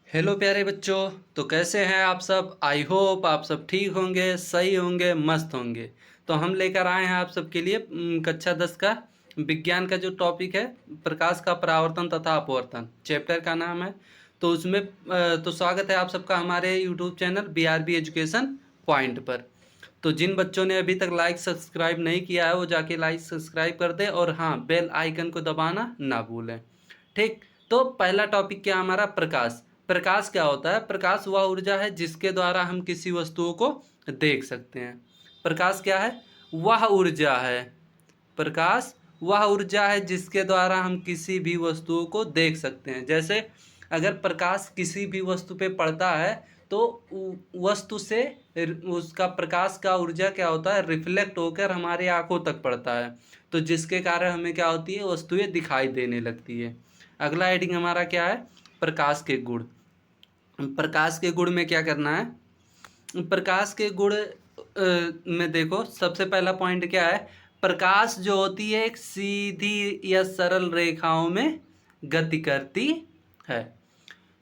Hello प्यारे बच्चों। तो कैसे हैं आप सब। आई होप आप सब ठीक होंगे, सही होंगे, मस्त होंगे। तो हम लेकर आए हैं आप सबके लिए कक्षा 10 का विज्ञान का जो टॉपिक है, प्रकाश का परावर्तन तथा अपवर्तन, चैप्टर का नाम है। तो उसमें तो स्वागत है आप सबका हमारे YouTube channel BRB education point पर। तो जिन बच्चों ने अभी तक लाइक सब्सक्राइब नहीं किया है वो जाके लाइक सब्सक्राइब कर दे, और हाँ, बेल आइकन को दबाना ना भूलें। ठीक। तो पहला टॉपिक क्या हमारा, प्रकाश। प्रकाश क्या होता है? प्रकाश वह ऊर्जा है जिसके द्वारा हम किसी वस्तुओं को देख सकते हैं। प्रकाश क्या है? वह ऊर्जा है। प्रकाश वह ऊर्जा है जिसके द्वारा हम किसी भी वस्तुओं को देख सकते हैं। जैसे अगर प्रकाश किसी भी वस्तु पे पड़ता है तो वस्तु से उसका प्रकाश का ऊर्जा क्या होता है, रिफ्लेक्ट होकर हमारे आंखों तक पड़ता है। तो जिसके कारण हमें क्या होती है, वस्तुएं दिखाई देने लगती है। अगला हेडिंग हमारा क्या है, प्रकाश के गुण। प्रकाश के गुण में क्या करना है, प्रकाश के गुण में देखो सबसे पहला पॉइंट क्या है, प्रकाश जो होती है एक सीधी या सरल रेखाओं में गति करती है।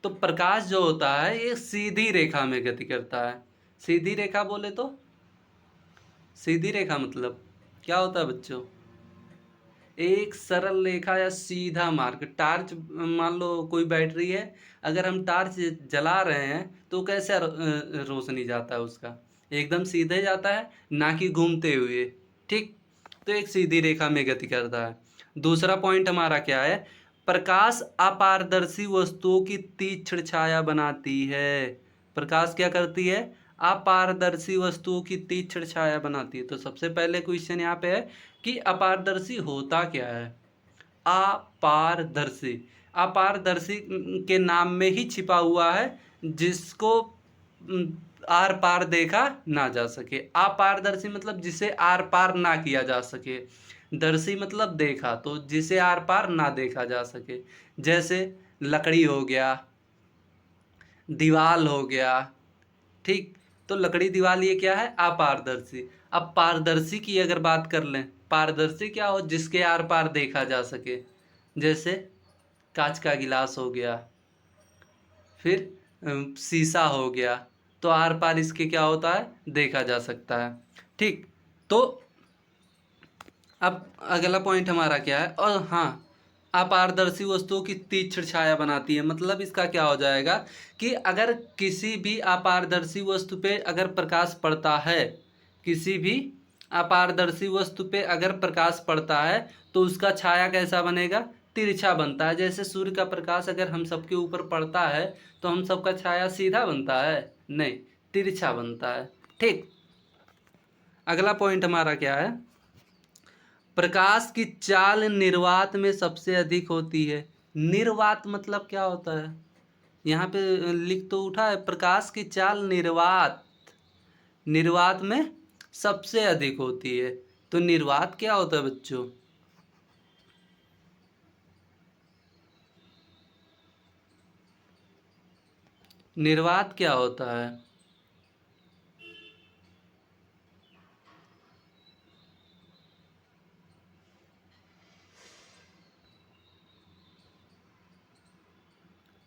तो प्रकाश जो होता है ये सीधी रेखा में गति करता है। सीधी रेखा बोले तो, सीधी रेखा मतलब क्या होता है बच्चों, एक सरल रेखा या सीधा मार्ग। टार्च मान लो कोई बैटरी है, अगर हम टार्च जला रहे हैं तो कैसे रोशनी जाता है उसका, एकदम सीधे जाता है, ना कि घूमते हुए। ठीक। तो एक सीधी रेखा में गति करता है। दूसरा पॉइंट हमारा क्या है, प्रकाश अपारदर्शी वस्तुओं की तीक्ष्ण छाया बनाती है। प्रकाश क्या करती है, अपारदर्शी वस्तुओं की तीक्ष्ण छाया बनाती है। तो सबसे पहले क्वेश्चन यहाँ पे है कि अपारदर्शी होता क्या है। अपारदर्शी, अपारदर्शी के नाम में ही छिपा हुआ है जिसको आर पार देखा ना जा सके। अपारदर्शी मतलब जिसे आर पार ना किया जा सके, दर्शी मतलब देखा, तो जिसे आर पार ना देखा जा सके। जैसे लकड़ी हो गया, दीवाल हो गया। ठीक। तो लकड़ी दीवार ये क्या है, अपारदर्शी। अब पारदर्शी की अगर बात कर लें, पारदर्शी क्या हो, जिसके आर पार देखा जा सके। जैसे कांच का गिलास हो गया, फिर शीशा हो गया। तो आर पार इसके क्या होता है, देखा जा सकता है। ठीक। तो अब अगला पॉइंट हमारा क्या है, और हाँ, अपारदर्शी वस्तुओं की तीक्ष्ण छाया बनाती है। मतलब इसका क्या हो जाएगा कि अगर किसी भी अपारदर्शी वस्तु पे अगर प्रकाश पड़ता है, किसी भी अपारदर्शी वस्तु पे अगर प्रकाश पड़ता है तो उसका छाया कैसा बनेगा, तिरछा बनता है। जैसे सूर्य का प्रकाश अगर हम सबके ऊपर पड़ता है तो हम सबका छाया सीधा बनता है, नहीं, तिरछा बनता है। ठीक। अगला पॉइंट हमारा क्या है, प्रकाश की चाल निर्वात में सबसे अधिक होती है। निर्वात मतलब क्या होता है, यहाँ पे लिख तो उठा है, प्रकाश की चाल निर्वात, निर्वात में सबसे अधिक होती है। तो निर्वात क्या होता है बच्चों, निर्वात क्या होता है।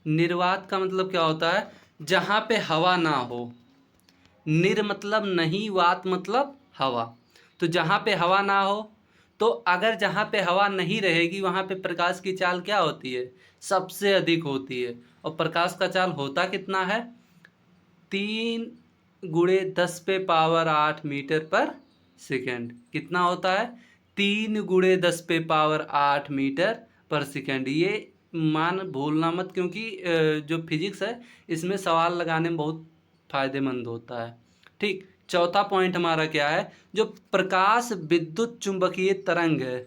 निर्वात का मतलब क्या होता है, जहाँ पे हवा ना हो। निर मतलब नहीं, वात मतलब हवा। तो जहाँ पे हवा ना हो, तो अगर जहाँ पे हवा नहीं रहेगी वहाँ पे प्रकाश की चाल क्या होती है, सबसे अधिक होती है। और प्रकाश का चाल होता कितना है, 3 × 10⁻8 मीटर पर सेकेंड। कितना होता है, 3 × 10⁻8 मीटर पर सेकेंड। ये मान भूलना मत, क्योंकि जो फिजिक्स है इसमें सवाल लगाने में बहुत फायदेमंद होता है। ठीक। चौथा पॉइंट हमारा क्या है, जो प्रकाश विद्युत चुंबकीय तरंग है।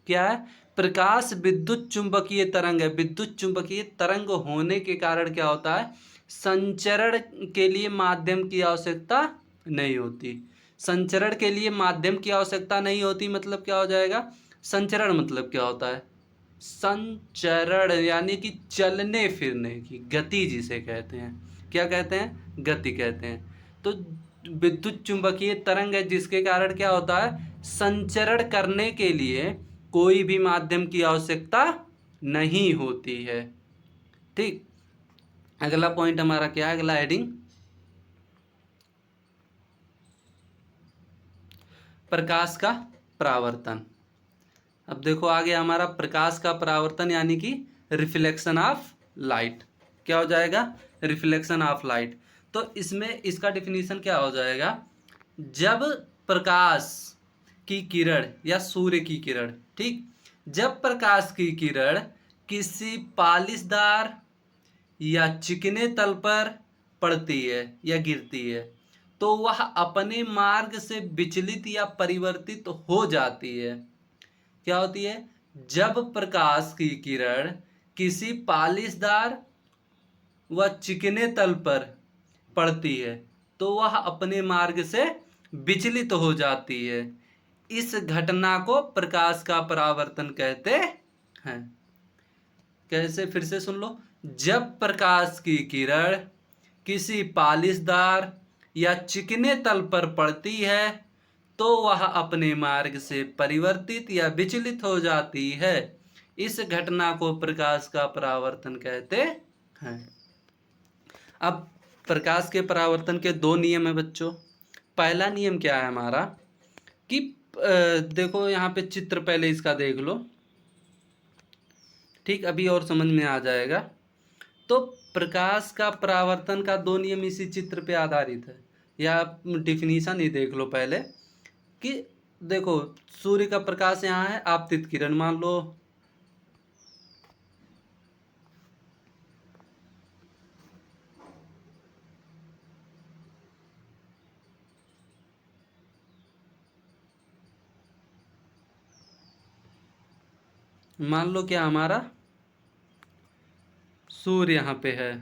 क्या है, प्रकाश विद्युत चुंबकीय तरंग है। विद्युत चुंबकीय तरंग होने के कारण क्या होता है, संचरण के लिए माध्यम की आवश्यकता नहीं होती। संचरण के लिए माध्यम की आवश्यकता नहीं होती मतलब क्या हो जाएगा, संचरण मतलब क्या होता है, संचरण यानी कि चलने फिरने की गति जिसे कहते हैं। क्या कहते हैं, गति कहते हैं। तो विद्युत चुंबकीय तरंग है जिसके कारण क्या होता है, संचरण करने के लिए कोई भी माध्यम की आवश्यकता नहीं होती है। ठीक। अगला पॉइंट हमारा क्या है, अगला हेडिंग प्रकाश का परावर्तन। अब देखो आगे हमारा प्रकाश का परावर्तन यानी कि रिफ्लेक्शन ऑफ लाइट। क्या हो जाएगा, रिफ्लेक्शन ऑफ लाइट। तो इसमें इसका डिफिनीशन क्या हो जाएगा, जब प्रकाश की किरण या सूर्य की किरण, ठीक, जब प्रकाश की किरण किसी पालिशदार या चिकने तल पर पड़ती है या गिरती है तो वह अपने मार्ग से विचलित या परिवर्तित हो जाती है। क्या होती है, जब प्रकाश की किरण किसी पालिशदार व चिकने तल पर पड़ती है तो वह अपने मार्ग से विचलित हो जाती है। इस घटना को प्रकाश का परावर्तन कहते हैं। कैसे, फिर से सुन लो, जब प्रकाश की किरण किसी पालिशदार या चिकने तल पर पड़ती है तो वह अपने मार्ग से परिवर्तित या विचलित हो जाती है। इस घटना को प्रकाश का परावर्तन कहते हैं। अब प्रकाश के परावर्तन के दो नियम है बच्चों। पहला नियम क्या है हमारा कि देखो यहाँ पे चित्र पहले इसका देख लो, ठीक, अभी और समझ में आ जाएगा। तो प्रकाश का परावर्तन का दो नियम इसी चित्र पे आधारित है, या डिफिनीशन ही देख लो पहले कि देखो सूर्य का प्रकाश यहाँ है, आपतित किरण मान लो, मान लो क्या हमारा सूर्य यहाँ पे है,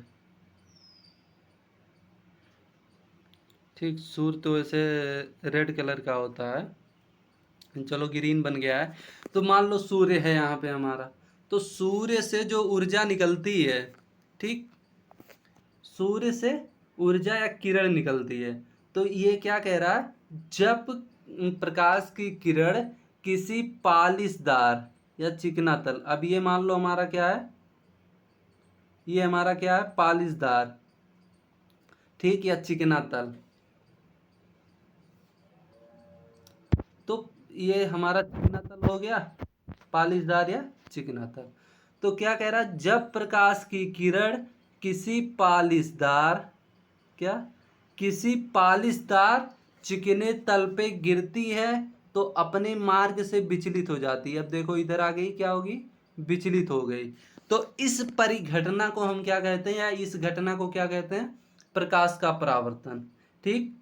ठीक, सूर्य तो वैसे रेड कलर का होता है, चलो ग्रीन बन गया है। तो मान लो सूर्य है यहाँ पे हमारा, तो सूर्य से जो ऊर्जा निकलती है, ठीक, सूर्य से ऊर्जा या किरण निकलती है, तो ये क्या कह रहा है, जब प्रकाश की किरण किसी पालिशदार या चिकना तल, अब ये मान लो हमारा क्या है, ये हमारा क्या है, पालिशदार, ठीक, या चिकना तल, तो ये हमारा चिकना तल हो गया, पालिशदार या चिकना तल। तो क्या कह रहा है, जब प्रकाश की किरण किसी पालिशदार, क्या, किसी पालिशदार चिकने तल पे गिरती है तो अपने मार्ग से विचलित हो जाती है। अब देखो इधर आ गई, क्या होगी, विचलित हो गई। तो इस परिघटना को हम क्या कहते हैं, या इस घटना को क्या कहते हैं, प्रकाश का परावर्तन। ठीक,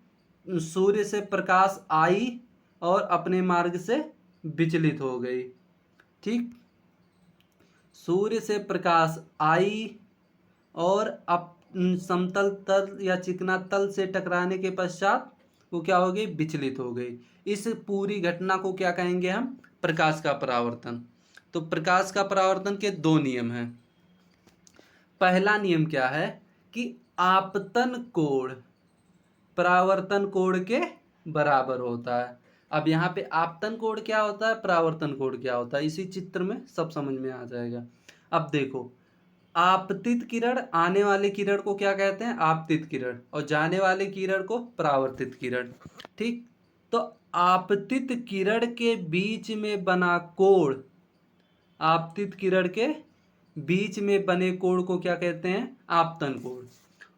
सूर्य से प्रकाश आई और अपने मार्ग से विचलित हो गई। ठीक, सूर्य से प्रकाश आई और अब समतल तल या चिकना तल से टकराने के पश्चात वो क्या हो गई, विचलित हो गई। इस पूरी घटना को क्या कहेंगे हम, प्रकाश का परावर्तन। तो प्रकाश का परावर्तन के दो नियम हैं। पहला नियम क्या है कि आपतन कोण परावर्तन कोण के बराबर होता है। अब यहाँ पे आपतन कोण क्या होता है, परावर्तन कोण क्या होता है, इसी चित्र में सब समझ में आ जाएगा। अब देखो, आपतित किरण, आने वाली किरण को क्या कहते हैं, आपतित किरण, और जाने वाली किरण को परावर्तित किरण। ठीक, तो आपतित किरण के बीच में बना कोण, आपतित किरण के बीच में बने कोण को क्या कहते हैं, आपतन कोण।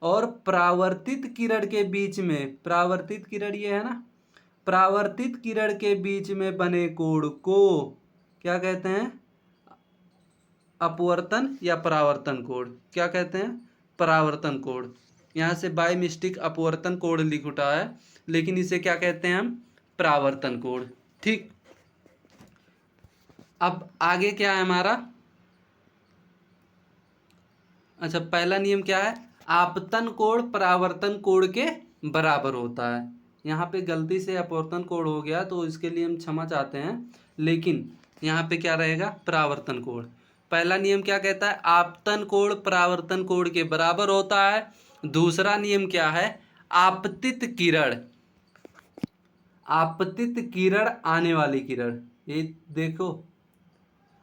और परावर्तित किरण के बीच में, परावर्तित किरण ये है ना, परावर्तित किरण के बीच में बने कोण को क्या कहते हैं, अपवर्तन या परावर्तन कोण। क्या कहते हैं, परावर्तन कोण। यहाँ से बाय मिस्टेक अपवर्तन कोण लिख उठा है, लेकिन इसे क्या कहते हैं हम, परावर्तन कोण। ठीक, अब आगे क्या है हमारा, अच्छा पहला नियम क्या है, आपतन कोण परावर्तन कोण के बराबर होता है। यहाँ पे गलती से अपवर्तन कोण हो गया तो इसके लिए हम क्षमा चाहते हैं, लेकिन यहाँ पे क्या रहेगा, परावर्तन कोण। पहला नियम क्या कहता है, आपतन कोण परावर्तन कोण के बराबर होता है। दूसरा नियम क्या है, आपतित किरण, आपतित किरण, आने वाली किरण, ये देखो,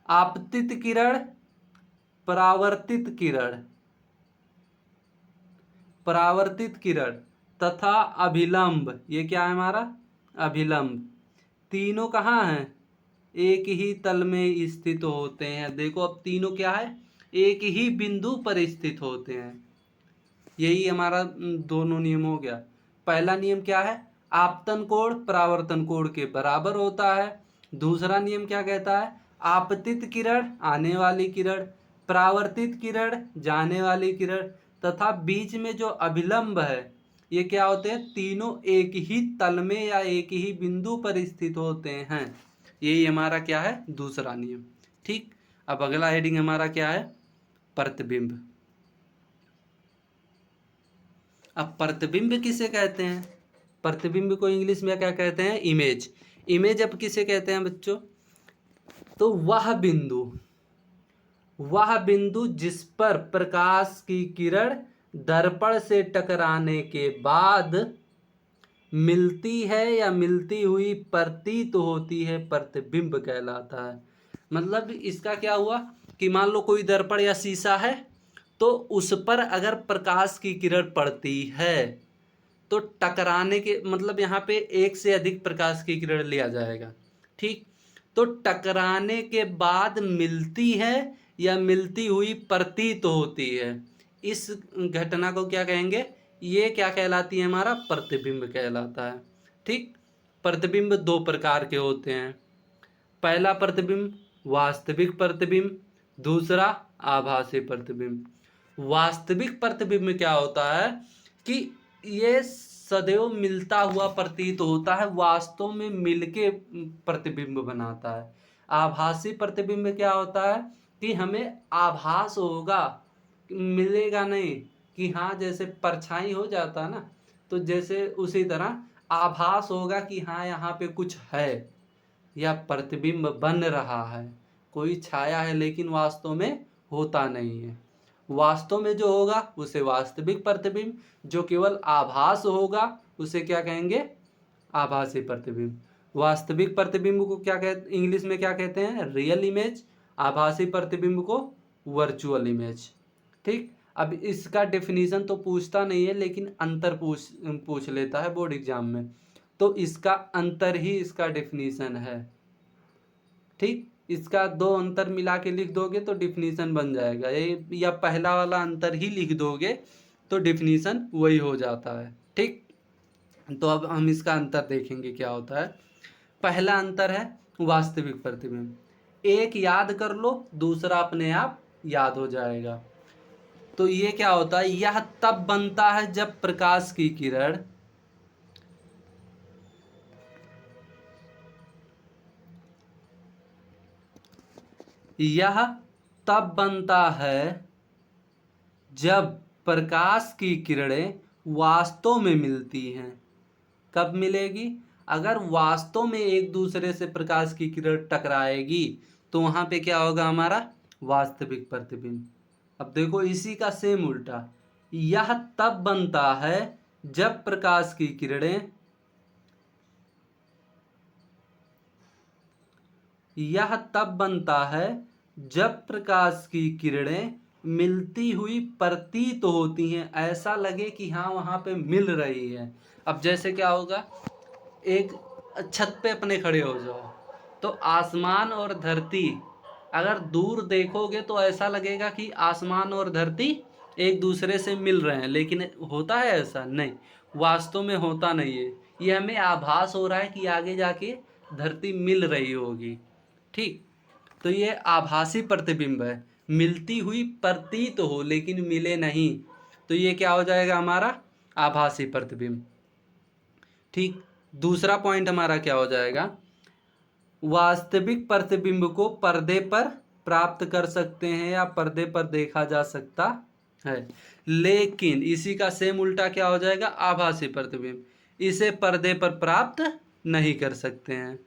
आपतित किरण, परावर्तित किरण, परावर्तित किरण तथा अभिलंब, ये क्या है हमारा अभिलंब, तीनों कहाँ हैं, एक ही तल में स्थित होते हैं। देखो अब तीनों क्या है, एक ही बिंदु पर स्थित होते हैं। यही हमारा दोनों नियम हो गया। पहला नियम क्या है, आपतन कोण परावर्तन कोण के बराबर होता है। दूसरा नियम क्या कहता है, आपतित किरण आने वाली किरण, परावर्तित किरण जाने वाली किरण, तथा बीच में जो अभिलंब है ये क्या होते हैं, तीनों एक ही तल में या एक ही बिंदु पर स्थित होते हैं। यही हमारा क्या है, दूसरा नियम। ठीक, अब अगला हेडिंग हमारा क्या है, प्रतिबिंब। अब प्रतिबिंब किसे कहते हैं, प्रतिबिंब को इंग्लिश में क्या कहते हैं, इमेज। इमेज अब किसे कहते हैं बच्चों, तो वह बिंदु जिस पर प्रकाश की किरण दर्पण से टकराने के बाद मिलती है या मिलती हुई प्रतीत होती है, प्रतिबिंब कहलाता है। मतलब इसका क्या हुआ कि मान लो कोई दर्पण या शीशा है, तो उस पर अगर प्रकाश की किरण पड़ती है तो टकराने के मतलब यहाँ पे एक से अधिक प्रकाश की किरण लिया जाएगा। ठीक, तो टकराने के बाद मिलती है या मिलती हुई प्रतीत होती है, इस घटना को क्या कहेंगे, ये क्या कहलाती है, हमारा प्रतिबिंब कहलाता है। ठीक, प्रतिबिंब दो प्रकार के होते हैं। पहला प्रतिबिंब वास्तविक प्रतिबिंब, दूसरा आभासी प्रतिबिंब। वास्तविक प्रतिबिंब क्या होता है कि ये सदैव मिलता हुआ प्रतीत होता है, वास्तव में मिलके प्रतिबिंब बनाता है। आभासी प्रतिबिंब क्या होता है कि हमें आभास होगा, मिलेगा नहीं, कि हाँ जैसे परछाई हो जाता ना, तो जैसे उसी तरह आभास होगा कि हाँ यहाँ पे कुछ है या प्रतिबिंब बन रहा है, कोई छाया है, लेकिन वास्तव में होता नहीं है। वास्तव में जो होगा उसे वास्तविक प्रतिबिंब, जो केवल आभास होगा उसे क्या कहेंगे, आभासी प्रतिबिंब। वास्तविक प्रतिबिंब को क्या कहते, इंग्लिश में क्या कहते हैं, रियल इमेज। आभासी प्रतिबिंब को वर्चुअल इमेज। ठीक, अब इसका डेफिनेशन तो पूछता नहीं है, लेकिन अंतर पूछ लेता है बोर्ड एग्जाम में, तो इसका अंतर ही इसका डेफिनेशन है। ठीक, इसका दो अंतर मिला के लिख दोगे तो डिफिनीशन बन जाएगा, ये या पहला वाला अंतर ही लिख दोगे तो डिफिनीशन वही हो जाता है। ठीक, तो अब हम इसका अंतर देखेंगे क्या होता है। पहला अंतर है वास्तविक प्रतिबिंब, एक याद कर लो, दूसरा अपने आप याद हो जाएगा। तो ये क्या होता है, यह तब बनता है जब प्रकाश की किरण यह तब बनता है जब प्रकाश की किरणें वास्तव में मिलती हैं। कब मिलेगी, अगर वास्तव में एक दूसरे से प्रकाश की किरण टकराएगी तो वहां पे क्या होगा, हमारा वास्तविक प्रतिबिंब। अब देखो इसी का सेम उल्टा, यह तब बनता है जब प्रकाश की किरणें यह तब बनता है जब प्रकाश की किरणें मिलती हुई प्रतीत होती हैं, ऐसा लगे कि हाँ वहाँ पे मिल रही है। अब जैसे क्या होगा, एक छत पे अपने खड़े हो जाओ, तो आसमान और धरती अगर दूर देखोगे तो ऐसा लगेगा कि आसमान और धरती एक दूसरे से मिल रहे हैं, लेकिन होता है ऐसा नहीं, वास्तव में होता नहीं है। ये हमें आभास हो रहा है कि आगे जाके धरती मिल रही होगी। ठीक, तो ये आभासी प्रतिबिंब है, मिलती हुई प्रतीत हो लेकिन मिले नहीं, तो ये क्या हो जाएगा, हमारा आभासी प्रतिबिंब। ठीक, दूसरा पॉइंट हमारा क्या हो जाएगा, वास्तविक प्रतिबिंब को पर्दे पर प्राप्त कर सकते हैं या पर्दे पर देखा जा सकता है, लेकिन इसी का सेम उल्टा क्या हो जाएगा, आभासी प्रतिबिंब, इसे पर्दे पर प्राप्त नहीं कर सकते हैं।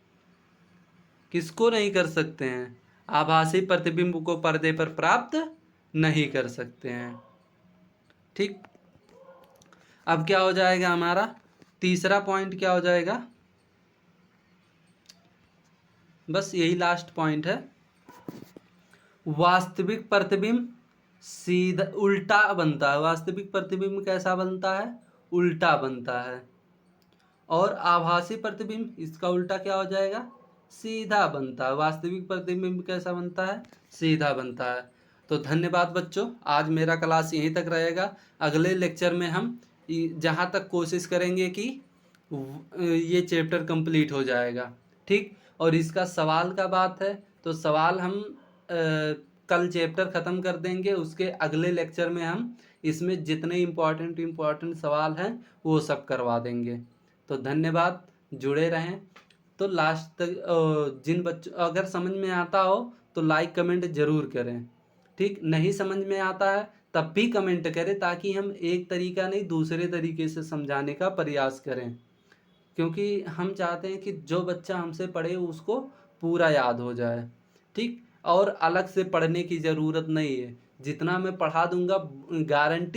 किसको नहीं कर सकते हैं, आभासी प्रतिबिंब को पर्दे पर प्राप्त नहीं कर सकते हैं। ठीक, अब क्या हो जाएगा हमारा तीसरा पॉइंट, क्या हो जाएगा, बस यही लास्ट पॉइंट है। वास्तविक प्रतिबिंब सीधा उल्टा बनता है। वास्तविक प्रतिबिंब कैसा बनता है? उल्टा बनता है। और आभासी प्रतिबिंब, इसका उल्टा क्या हो जाएगा? सीधा बनता है। वास्तविक प्रतिबिंब कैसा बनता है? सीधा बनता है। तो धन्यवाद बच्चों, आज मेरा क्लास यहीं तक रहेगा। अगले लेक्चर में हम जहाँ तक कोशिश करेंगे कि ये चैप्टर कंप्लीट हो जाएगा, ठीक। और इसका सवाल का बात है तो सवाल हम कल चैप्टर ख़त्म कर देंगे, उसके अगले लेक्चर में हम इसमें जितने इम्पोर्टेंट सवाल हैं वो सब करवा देंगे। तो धन्यवाद, जुड़े रहें। तो लास्ट तक जिन बच्चों अगर समझ में आता हो तो लाइक कमेंट ज़रूर करें, ठीक। नहीं समझ में आता है तब भी कमेंट करें, ताकि हम एक तरीका नहीं दूसरे तरीके से समझाने का प्रयास करें, क्योंकि हम चाहते हैं कि जो बच्चा हमसे पढ़े उसको पूरा याद हो जाए, ठीक। और अलग से पढ़ने की ज़रूरत नहीं है, जितना मैं पढ़ा दूंगा गारंटी